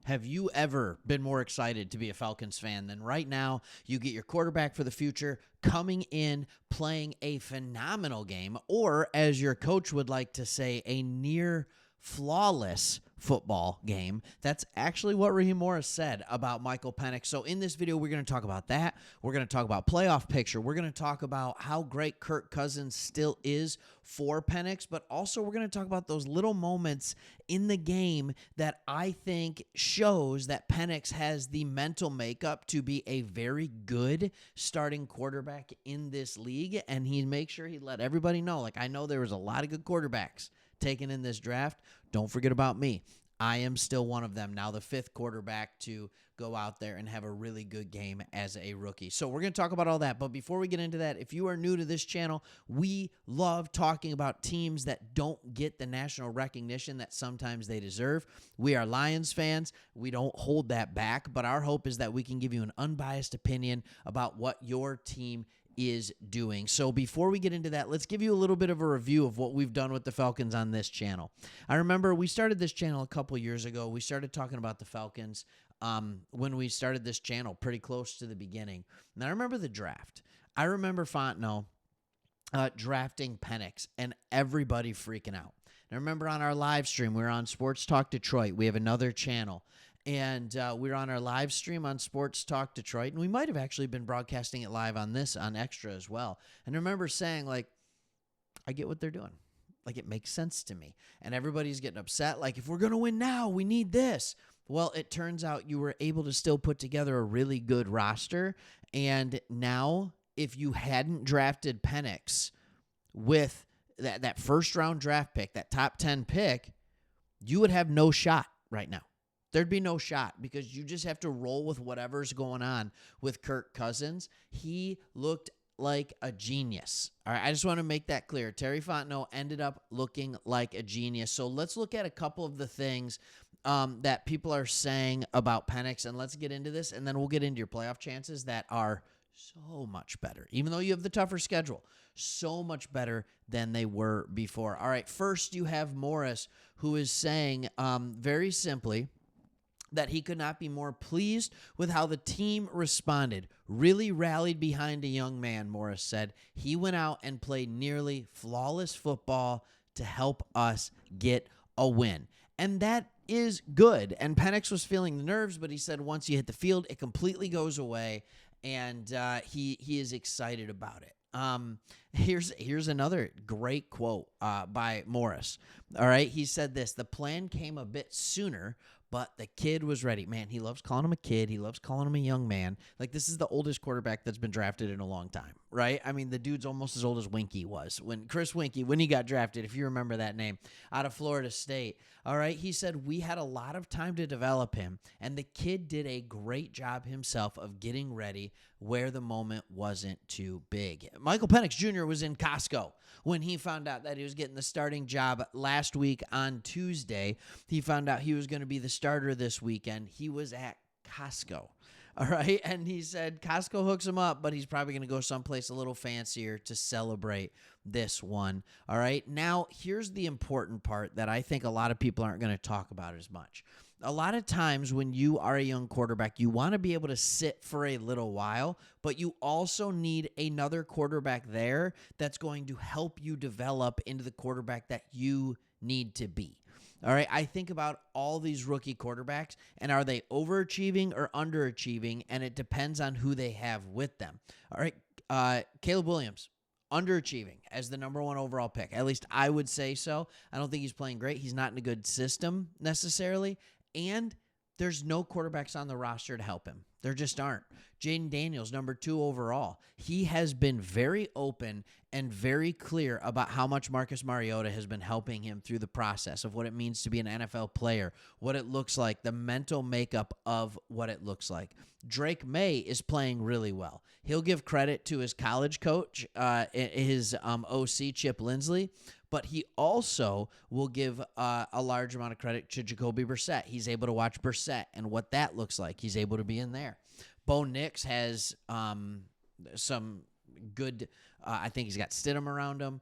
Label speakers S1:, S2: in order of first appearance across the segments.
S1: Have you ever been more excited to be a Falcons fan than right now? You get your quarterback for the future coming in, playing a phenomenal game, or as your coach would like to say, a near flawless football game. That's actually what Raheem Morris said about Michael Penix. So in this video, we're going to talk about that. We're going to talk about playoff picture. We're going to talk about how great Kirk Cousins still is for Penix, but also we're going to talk about those little moments in the game that I think shows that Penix has the mental makeup to be a very good starting quarterback in this league, and he makes sure he let everybody know, like, I know there was a lot of good quarterbacks taken in this draft. Don't forget about me. I am still one of them, now the fifth quarterback to go out there and have a really good game as a rookie. So we're going to talk about all that. But before we get into that, if you are new to this channel, we love talking about teams that don't get the national recognition that sometimes they deserve. We are Lions fans. We don't hold that back. But our hope is that we can give you an unbiased opinion about what your team is doing. So before we get into that, let's give you a little bit of a review of what we've done with the Falcons on this channel. I remember we started this channel a couple years ago. We started talking about the Falcons when we started this channel pretty close to the beginning. And I remember the draft. I remember Fontenot drafting Penix and everybody freaking out. And I remember on our live stream, we were on Sports Talk Detroit. We have another channel. And we were on our live stream on Sports Talk Detroit, and we might have actually been broadcasting it live on Extra as well. And I remember saying, like, I get what they're doing. Like, it makes sense to me. And everybody's getting upset. Like, if we're going to win now, we need this. Well, it turns out you were able to still put together a really good roster. And now, if you hadn't drafted Penix with that first-round draft pick, that top 10 pick, you would have no shot right now. There'd be no shot because you just have to roll with whatever's going on with Kirk Cousins. He looked like a genius. All right, I just want to make that clear. Terry Fontenot ended up looking like a genius. So let's look at a couple of the things that people are saying about Penix, and let's get into this, and then we'll get into your playoff chances that are so much better. Even though you have the tougher schedule, so much better than they were before. All right, first you have Morris, who is saying very simply that he could not be more pleased with how the team responded. Really rallied behind a young man, Morris said. He went out and played nearly flawless football to help us get a win. And that is good. And Penix was feeling the nerves, but he said once you hit the field, it completely goes away, and he is excited about it. Here's another great quote by Morris. All right, he said this: the plan came a bit sooner, but the kid was ready. Man, he loves calling him a kid. He loves calling him a young man. Like, this is the oldest quarterback that's been drafted in a long time, right? I mean, the dude's almost as old as Winky was. Chris Winky, when he got drafted, if you remember that name, out of Florida State. All right, he said, we had a lot of time to develop him, and the kid did a great job himself of getting ready where the moment wasn't too big. Michael Penix Jr. was in Costco when he found out that he was getting the starting job last week on Tuesday. He found out he was going to be the starter this weekend. He was at Costco. All right. And he said Costco hooks him up, but he's probably going to go someplace a little fancier to celebrate this one. All right. Now, here's the important part that I think a lot of people aren't going to talk about as much. A lot of times when you are a young quarterback, you want to be able to sit for a little while, but you also need another quarterback there that's going to help you develop into the quarterback that you need to be. All right, I think about all these rookie quarterbacks, and are they overachieving or underachieving, and it depends on who they have with them. All right, Caleb Williams, underachieving as the number one overall pick. At least I would say so. I don't think he's playing great. He's not in a good system necessarily, and there's no quarterbacks on the roster to help him. There just aren't. Jaden Daniels, number 2 overall. He has been very open and very clear about how much Marcus Mariota has been helping him through the process of what it means to be an NFL player, what it looks like, the mental makeup of what it looks like. Drake May is playing really well. He'll give credit to his college coach, his OC, Chip Lindsey, but he also will give a large amount of credit to Jacoby Brissett. He's able to watch Brissett and what that looks like. He's able to be in there. Bo Nix has some good. I think he's got Stidham around him.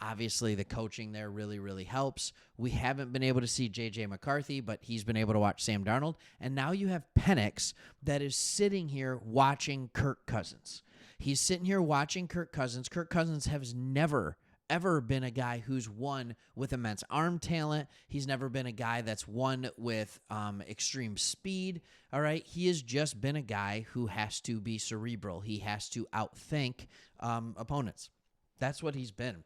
S1: Obviously, the coaching there really, really helps. We haven't been able to see J.J. McCarthy, but he's been able to watch Sam Darnold. And now you have Penix that is sitting here watching Kirk Cousins. He's sitting here watching Kirk Cousins. Kirk Cousins has never, ever been a guy who's won with immense arm talent. He's never been a guy that's won with extreme speed. All right. He has just been a guy who has to be cerebral. He has to outthink opponents. That's what he's been.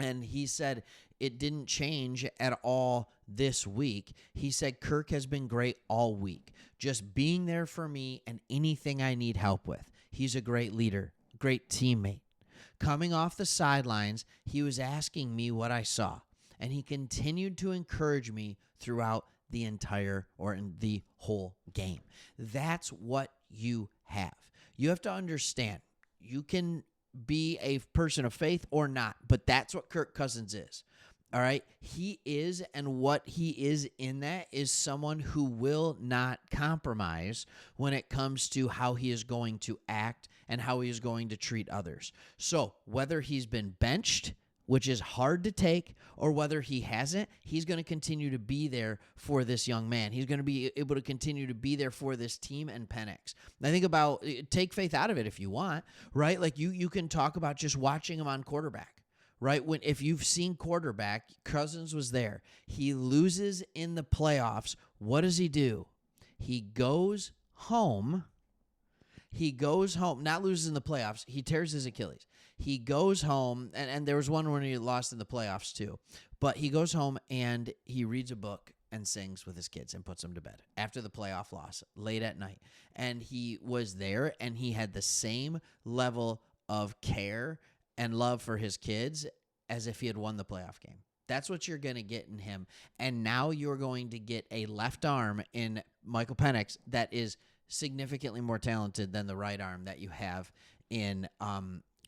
S1: And he said it didn't change at all this week. He said Kirk has been great all week, just being there for me and anything I need help with. He's a great leader, great teammate. Coming off the sidelines, he was asking me what I saw, and he continued to encourage me throughout the entire or in the whole game. That's what you have. You have to understand, you can be a person of faith or not, but that's what Kirk Cousins is. All right. He is, and what he is in that is someone who will not compromise when it comes to how he is going to act and how he is going to treat others. So whether he's been benched, which is hard to take, or whether he hasn't, he's going to continue to be there for this young man. He's going to be able to continue to be there for this team and Penix. I think about, take faith out of it if you want, right? Like you can talk about just watching him on quarterback, right? If you've seen quarterback, Cousins was there. He loses in the playoffs. What does he do? He goes home. Not loses in the playoffs. He tears his Achilles. He goes home, and there was one when he lost in the playoffs too. But he goes home and he reads a book and sings with his kids and puts them to bed after the playoff loss late at night. And he was there, and he had the same level of care and love for his kids as if he had won the playoff game. That's what you're going to get in him. And now you're going to get a left arm in Michael Penix that is significantly more talented than the right arm that you have in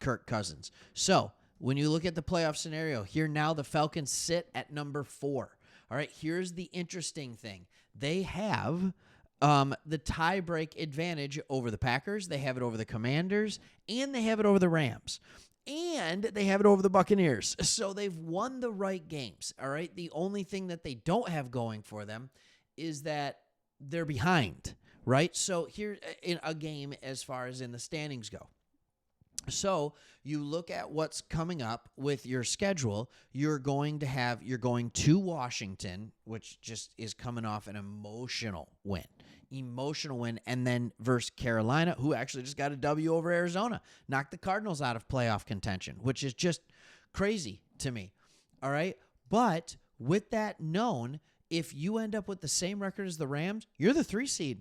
S1: Kirk Cousins. So when you look at the playoff scenario, here now the Falcons sit at number 4. All right, here's the interesting thing. They have the tie-break advantage over the Packers. They have it over the Commanders, and they have it over the Rams. And they have it over the Buccaneers. So they've won the right games, all right? The only thing that they don't have going for them is that they're behind, right? So here in a game as far as in the standings go. So you look at what's coming up with your schedule. You're going to Washington, which just is coming off an emotional win, and then versus Carolina, who actually just got a W over Arizona, knocked the Cardinals out of playoff contention, which is just crazy to me. All right. But with that known, if you end up with the same record as the Rams, you're the 3 seed.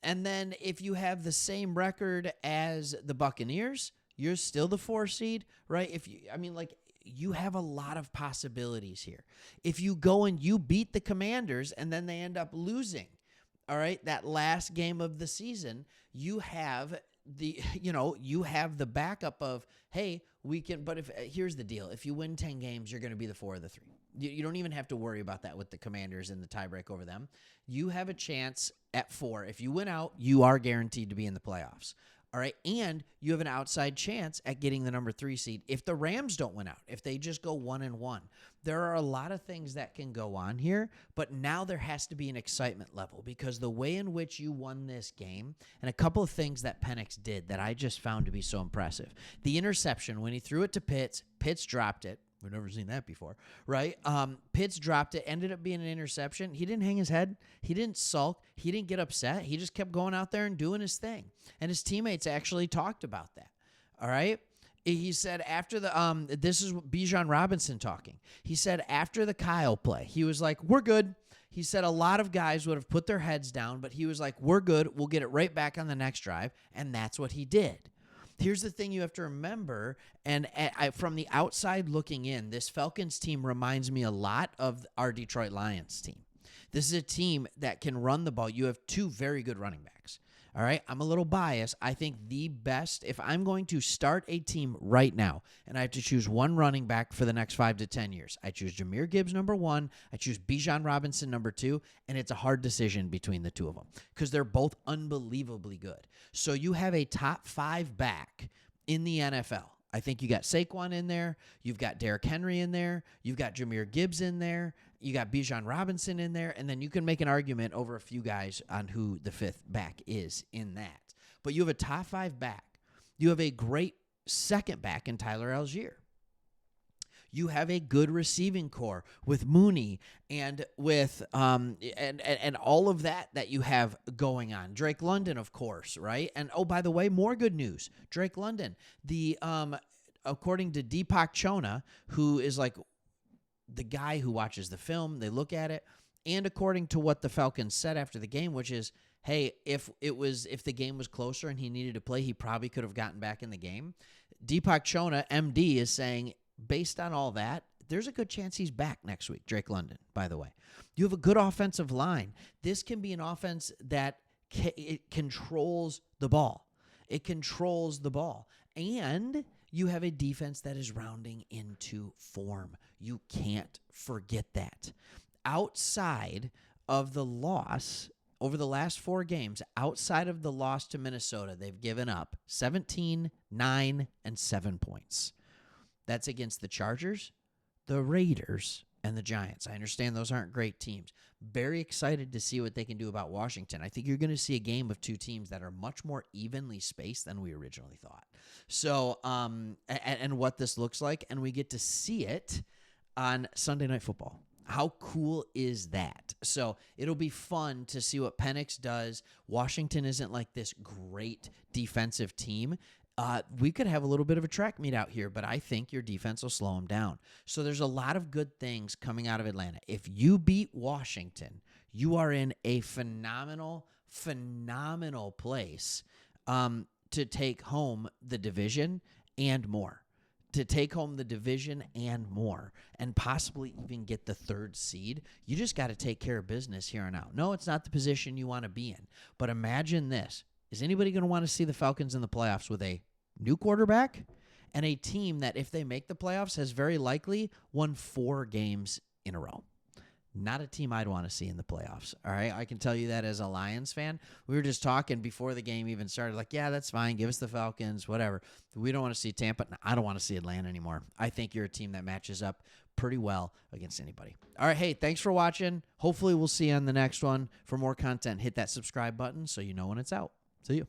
S1: And then if you have the same record as the Buccaneers, you're still the 4 seed, right? You have a lot of possibilities here. If you go and you beat the Commanders and then they end up losing, all right, that last game of the season, you have the backup of, hey, we can, but here's the deal. If you win 10 games, you're going to be the 4 of the 3. You don't even have to worry about that with the Commanders and the tiebreak over them. You have a chance at 4. If you win out, you are guaranteed to be in the playoffs. All right. And you have an outside chance at getting the number 3 seed if the Rams don't win out, if they just go 1-1. There are a lot of things that can go on here, but now there has to be an excitement level because the way in which you won this game and a couple of things that Penix did that I just found to be so impressive. The interception, when he threw it to Pitts dropped it. We've never seen that before, right? Pitts dropped it, ended up being an interception. He didn't hang his head. He didn't sulk. He didn't get upset. He just kept going out there and doing his thing. And his teammates actually talked about that, all right? He said after this is Bijan Robinson talking. He said after the Kyle play, he was like, we're good. He said a lot of guys would have put their heads down, but he was like, we're good. We'll get it right back on the next drive, and that's what he did. Here's the thing you have to remember, and from the outside looking in, this Falcons team reminds me a lot of our Detroit Lions team. This is a team that can run the ball. You have 2 very good running backs. All right. I'm a little biased. I think the best, if I'm going to start a team right now and I have to choose one running back for the next 5 to 10 years, I choose Jahmyr Gibbs number 1, I choose Bijan Robinson number 2, and it's a hard decision between the two of them because they're both unbelievably good. So you have a top 5 back in the NFL. I think you got Saquon in there. You've got Derrick Henry in there. You've got Jahmyr Gibbs in there. You got Bijan Robinson in there. And then you can make an argument over a few guys on who the 5th back is in that. But you have a top 5 back. You have a great second back in Tyler Algier. You have a good receiving core with Mooney and with and all of that you have going on. Drake London, of course, right? And oh, by the way, more good news. Drake London, the according to Deepak Chona, who is like the guy who watches the film, they look at it, and according to what the Falcons said after the game, which is, hey, if the game was closer and he needed to play, he probably could have gotten back in the game. Deepak Chona, MD, is saying, based on all that, there's a good chance he's back next week. Drake London, by the way. You have a good offensive line. This can be an offense that it controls the ball. It controls the ball. And you have a defense that is rounding into form. You can't forget that. Outside of the loss, over the last 4 games, outside of the loss to Minnesota, they've given up 17, 9, and 7 points. That's against the Chargers, the Raiders, and the Giants. I understand those aren't great teams. Very excited to see what they can do about Washington. I think you're going to see a game of 2 teams that are much more evenly spaced than we originally thought. So, and what this looks like, and we get to see it on Sunday Night Football. How cool is that? So it'll be fun to see what Penix does. Washington isn't like this great defensive team. We could have a little bit of a track meet out here, but I think your defense will slow them down. So there's a lot of good things coming out of Atlanta. If you beat Washington, you are in a phenomenal place to take home the division and more. To take home the division and more, and possibly even get the 3rd seed. You just got to take care of business here on out. No, it's not the position you want to be in, but imagine this. Is anybody going to want to see the Falcons in the playoffs with a new quarterback and a team that, if they make the playoffs, has very likely won 4 games in a row? Not a team I'd want to see in the playoffs, all right? I can tell you that as a Lions fan. We were just talking before the game even started, like, yeah, that's fine. Give us the Falcons, whatever. We don't want to see Tampa. No, I don't want to see Atlanta anymore. I think you're a team that matches up pretty well against anybody. All right, hey, thanks for watching. Hopefully we'll see you on the next one. For more content, hit that subscribe button so you know when it's out. See you.